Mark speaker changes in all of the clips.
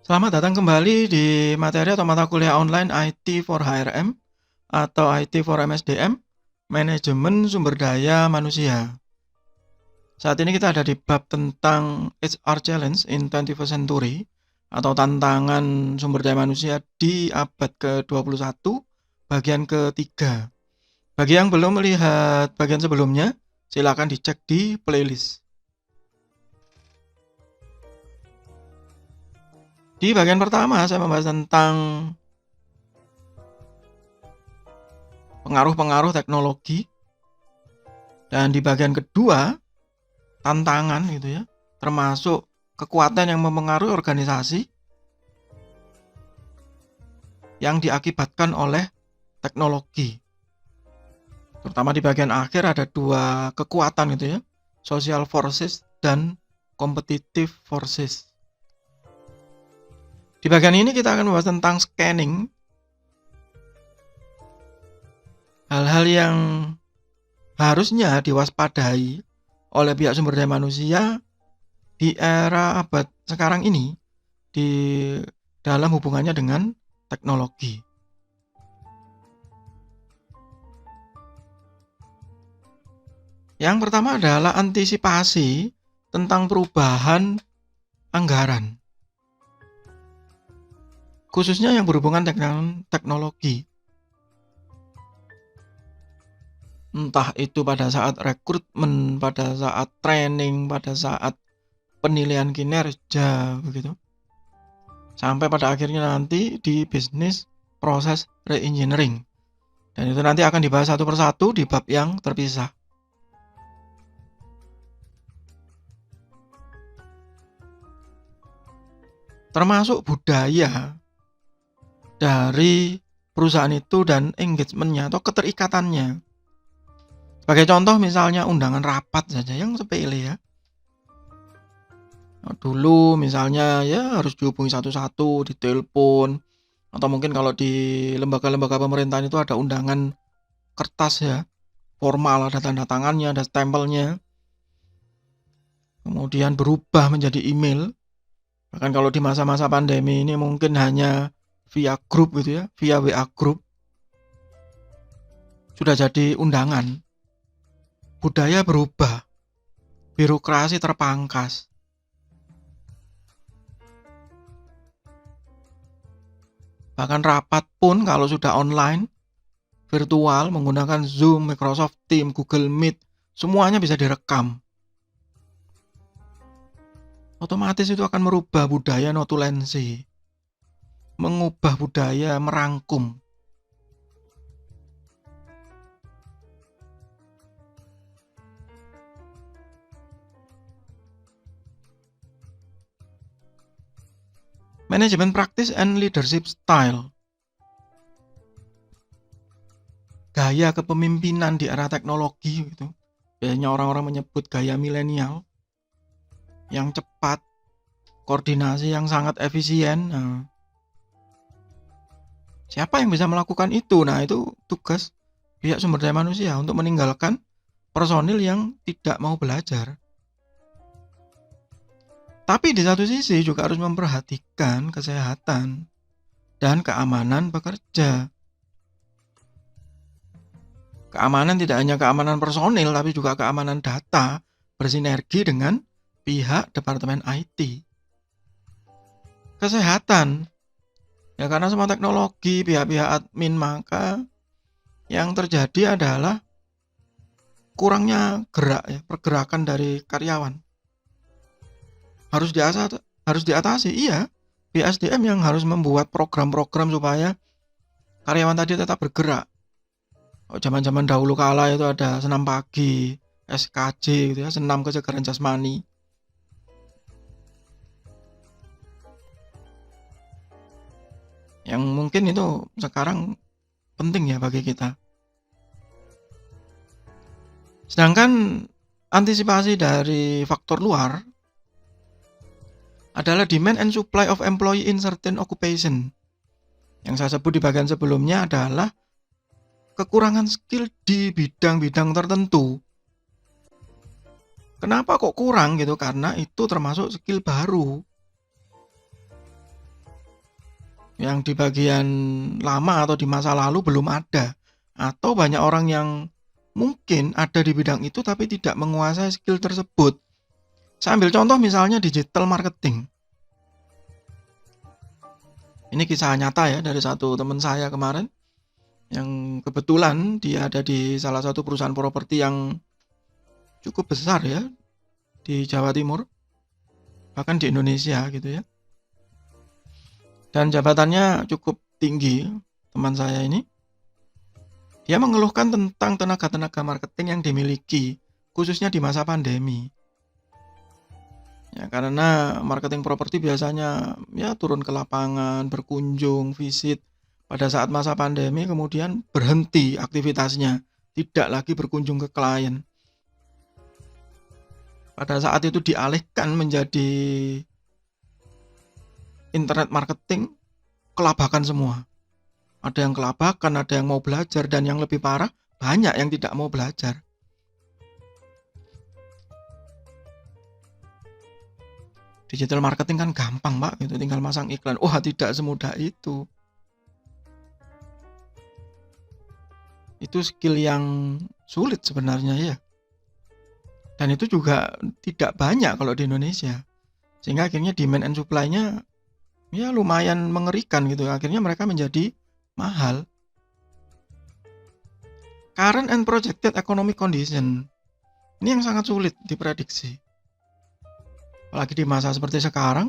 Speaker 1: Selamat datang kembali di materi atau mata kuliah online IT for HRM atau IT for MSDM, Manajemen Sumber Daya Manusia. Saat ini kita ada di bab tentang HR Challenge in 21st Century atau tantangan sumber daya manusia di abad ke-21, bagian ketiga. Bagi yang belum melihat bagian sebelumnya, silakan dicek di playlist. Di bagian pertama saya membahas tentang pengaruh-pengaruh teknologi, dan di bagian kedua tantangan gitu ya, termasuk kekuatan yang mempengaruhi organisasi yang diakibatkan oleh teknologi. Terutama di bagian akhir ada dua kekuatan gitu ya, social forces dan competitive forces. Di bagian ini kita akan membahas tentang scanning, hal-hal yang harusnya diwaspadai oleh pihak sumber daya manusia di era abad sekarang ini di dalam hubungannya dengan teknologi. Yang pertama adalah antisipasi tentang perubahan anggaran, khususnya yang berhubungan dengan teknologi. Entah itu pada saat rekrutmen, pada saat training, pada saat penilaian kinerja, begitu. Sampai pada akhirnya nanti di bisnis proses re-engineering. Dan itu nanti akan dibahas satu persatu di bab yang terpisah. Termasuk budaya dari perusahaan itu dan engagementnya atau keterikatannya. Sebagai contoh misalnya undangan rapat saja yang sepele ya. Nah, dulu misalnya ya harus dihubungi satu-satu, ditelepon, atau mungkin kalau di lembaga-lembaga pemerintahan itu ada undangan kertas ya, formal, ada tanda tangannya, ada stempelnya. Kemudian berubah menjadi email. Bahkan kalau di masa-masa pandemi ini mungkin hanya via grup gitu ya, via WA grup. Sudah jadi undangan. Budaya berubah. Birokrasi terpangkas. Bahkan rapat pun kalau sudah online, virtual, menggunakan Zoom, Microsoft Teams, Google Meet, semuanya bisa direkam. Otomatis itu akan merubah budaya notulensi, mengubah budaya merangkum. Manajemen practice and leadership style. Gaya kepemimpinan di era teknologi gitu. Biasanya orang-orang menyebut gaya milenial, yang cepat, koordinasi yang sangat efisien. Nah, siapa yang bisa melakukan itu? Nah, itu tugas pihak sumber daya manusia untuk meninggalkan personil yang tidak mau belajar. Tapi di satu sisi juga harus memperhatikan kesehatan dan keamanan pekerja. Keamanan tidak hanya keamanan personil, tapi juga keamanan data bersinergi dengan pihak Departemen IT. Kesehatan, ya karena semua teknologi, pihak-pihak admin, maka yang terjadi adalah kurangnya gerak ya, pergerakan dari karyawan. Harus diatasi, iya. BSDM yang harus membuat program-program supaya karyawan tadi tetap bergerak. Zaman-zaman dahulu kala itu ada senam pagi, SKJ gitu ya, senam kesegaran jasmani. Yang mungkin itu sekarang penting ya bagi kita. Sedangkan antisipasi dari faktor luar adalah demand and supply of employee in certain occupation. Yang saya sebut di bagian sebelumnya adalah kekurangan skill di bidang-bidang tertentu. Kenapa kok kurang gitu? Karena itu termasuk skill baru. yang di bagian lama atau di masa lalu belum ada. Atau banyak orang yang mungkin ada di bidang itu tapi tidak menguasai skill tersebut. Saya ambil contoh misalnya digital marketing. Ini kisah nyata ya dari satu teman saya kemarin yang kebetulan dia ada di salah satu perusahaan properti yang cukup besar ya di Jawa Timur, bahkan di Indonesia gitu ya. Dan jabatannya cukup tinggi teman saya ini. Dia mengeluhkan tentang tenaga-tenaga marketing yang dimiliki, khususnya di masa pandemi. Ya, karena marketing properti biasanya ya turun ke lapangan, berkunjung, visit. Pada saat masa pandemi kemudian berhenti aktivitasnya, tidak lagi berkunjung ke klien. Pada saat itu dialihkan menjadi internet marketing, kelabakan semua. Ada yang kelabakan, ada yang mau belajar, dan yang lebih parah, banyak yang tidak mau belajar. Digital marketing kan gampang, Pak, gitu, tinggal masang iklan. Wah, tidak semudah itu. Itu skill yang sulit sebenarnya ya. Dan itu juga tidak banyak kalau di Indonesia. Sehingga akhirnya demand and supply-nya ya lumayan mengerikan gitu. Akhirnya mereka menjadi mahal. Current and projected economic condition. Ini yang sangat sulit diprediksi. Apalagi di masa seperti sekarang,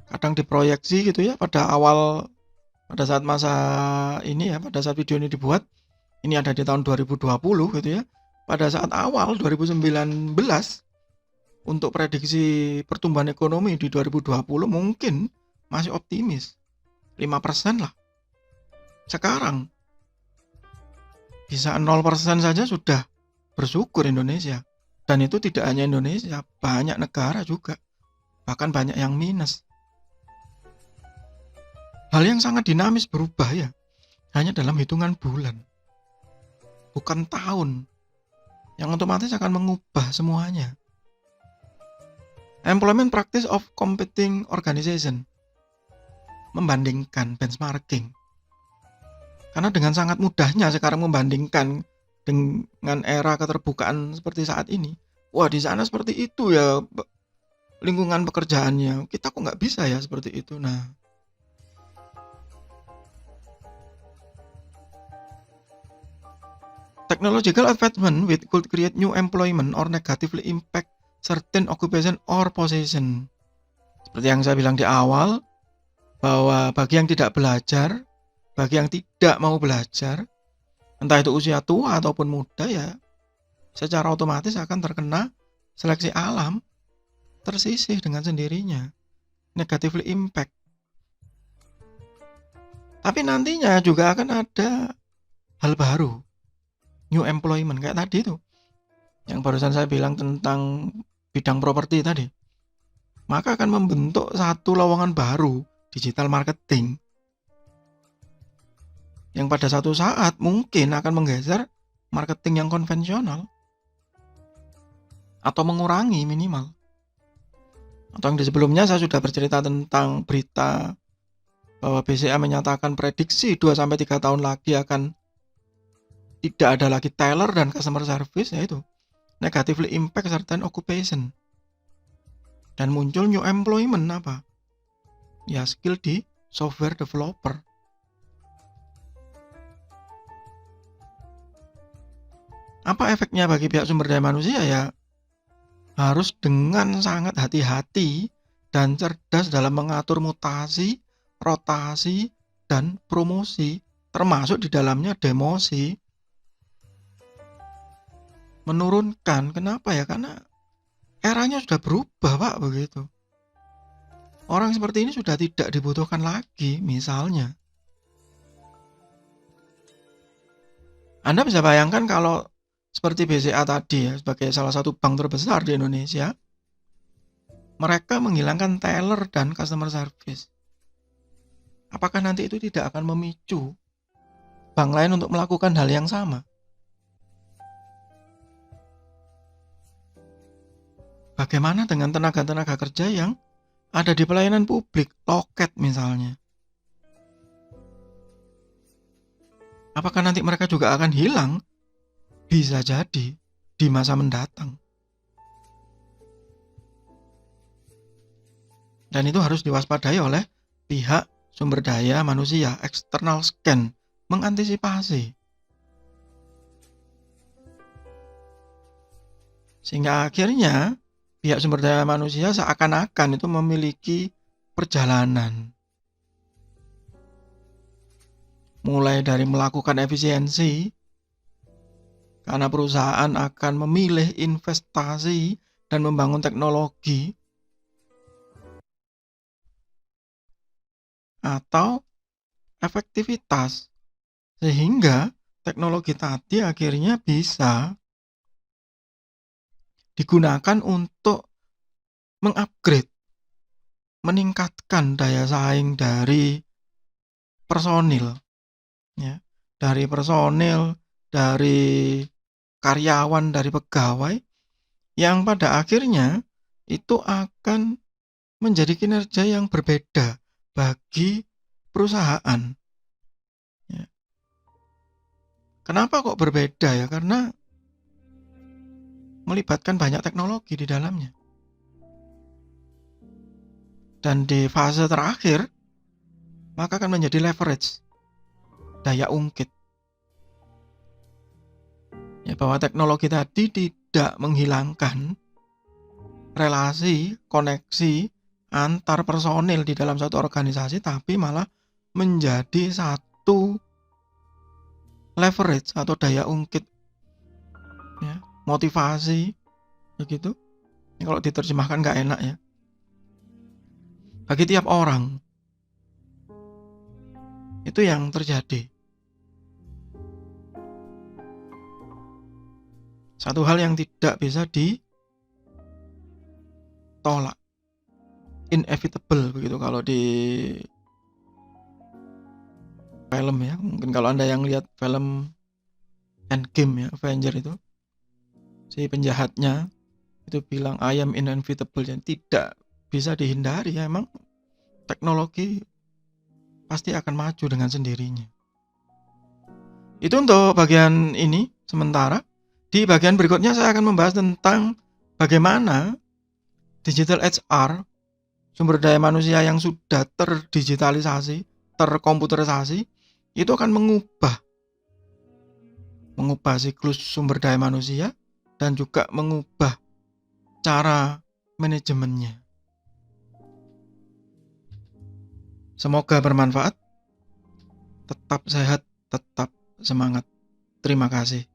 Speaker 1: kadang diproyeksi gitu ya pada saat masa ini ya, pada saat video ini dibuat, ini ada di tahun 2020 gitu ya. Pada saat awal 2019 untuk prediksi pertumbuhan ekonomi di 2020 mungkin masih optimis 5% lah. Sekarang bisa 0% saja sudah bersyukur Indonesia. Dan itu tidak hanya Indonesia, banyak negara juga. Bahkan banyak yang minus. Hal yang sangat dinamis berubah ya, hanya dalam hitungan bulan, bukan tahun, yang otomatis akan mengubah semuanya. Employment practice of competing organization, membandingkan, benchmarking. Karena dengan sangat mudahnya sekarang membandingkan dengan era keterbukaan seperti saat ini. Wah, di sana seperti itu ya lingkungan pekerjaannya. Kita kok nggak bisa ya seperti itu. Nah, technological advancement which could create new employment or negatively impact certain occupation or position. Seperti yang saya bilang di awal, bahwa bagi yang tidak belajar, bagi yang tidak mau belajar, entah itu usia tua ataupun muda ya, secara otomatis akan terkena seleksi alam, tersisih dengan sendirinya, negatively impact. Tapi nantinya juga akan ada hal baru, new employment kayak tadi tuh, yang barusan saya bilang tentang bidang properti tadi. Maka akan membentuk satu lowongan baru, digital marketing, yang pada satu saat mungkin akan menggeser marketing yang konvensional atau mengurangi minimal. Atau yang di sebelumnya saya sudah bercerita tentang berita bahwa BCA menyatakan prediksi 2-3 tahun lagi akan tidak ada lagi teller dan customer service, yaitu negatively impact certain occupation. Dan muncul new employment apa? Ya skill di software developer. Apa efeknya bagi pihak sumber daya manusia ya? Harus dengan sangat hati-hati dan cerdas dalam mengatur mutasi, rotasi, dan promosi, termasuk di dalamnya demosi. Menurunkan, kenapa ya? Karena eranya sudah berubah, Pak, begitu. Orang seperti ini sudah tidak dibutuhkan lagi, misalnya. Anda bisa bayangkan kalau seperti BCA tadi ya, sebagai salah satu bank terbesar di Indonesia, mereka menghilangkan teller dan customer service. Apakah nanti itu tidak akan memicu bank lain untuk melakukan hal yang sama? Bagaimana dengan tenaga-tenaga kerja yang ada di pelayanan publik, loket misalnya? Apakah nanti mereka juga akan hilang? Bisa jadi di masa mendatang. Dan itu harus diwaspadai oleh pihak sumber daya manusia, external scan, mengantisipasi. Sehingga akhirnya pihak sumber daya manusia seakan-akan itu memiliki perjalanan. Mulai dari melakukan efisiensi, karena perusahaan akan memilih investasi dan membangun teknologi, atau efektivitas, sehingga teknologi tadi akhirnya bisa digunakan untuk mengupgrade, meningkatkan daya saing dari personil, ya, dari personil, dari karyawan, dari pegawai, yang pada akhirnya itu akan menjadi kinerja yang berbeda bagi perusahaan. Ya. Kenapa kok berbeda ya? Karena melibatkan banyak teknologi di dalamnya. Dan di fase terakhir, maka akan menjadi leverage, daya ungkit. Ya, bahwa teknologi tadi tidak menghilangkan relasi, koneksi antar personil di dalam satu organisasi, tapi malah menjadi satu leverage atau daya ungkit, ya, motivasi, begitu. Ini kalau diterjemahkan nggak enak ya. Bagi tiap orang, itu yang terjadi. Satu hal yang tidak bisa ditolak, inevitable begitu kalau di film ya. Mungkin kalau Anda yang lihat film Endgame ya, Avenger itu, si penjahatnya itu bilang I am inevitable, yang tidak bisa dihindari ya. Emang teknologi pasti akan maju dengan sendirinya. Itu untuk bagian ini sementara. Di bagian berikutnya saya akan membahas tentang bagaimana digital HR, sumber daya manusia yang sudah terdigitalisasi, terkomputerisasi, itu akan mengubah siklus sumber daya manusia dan juga mengubah cara manajemennya. Semoga bermanfaat. Tetap sehat, tetap semangat. Terima kasih.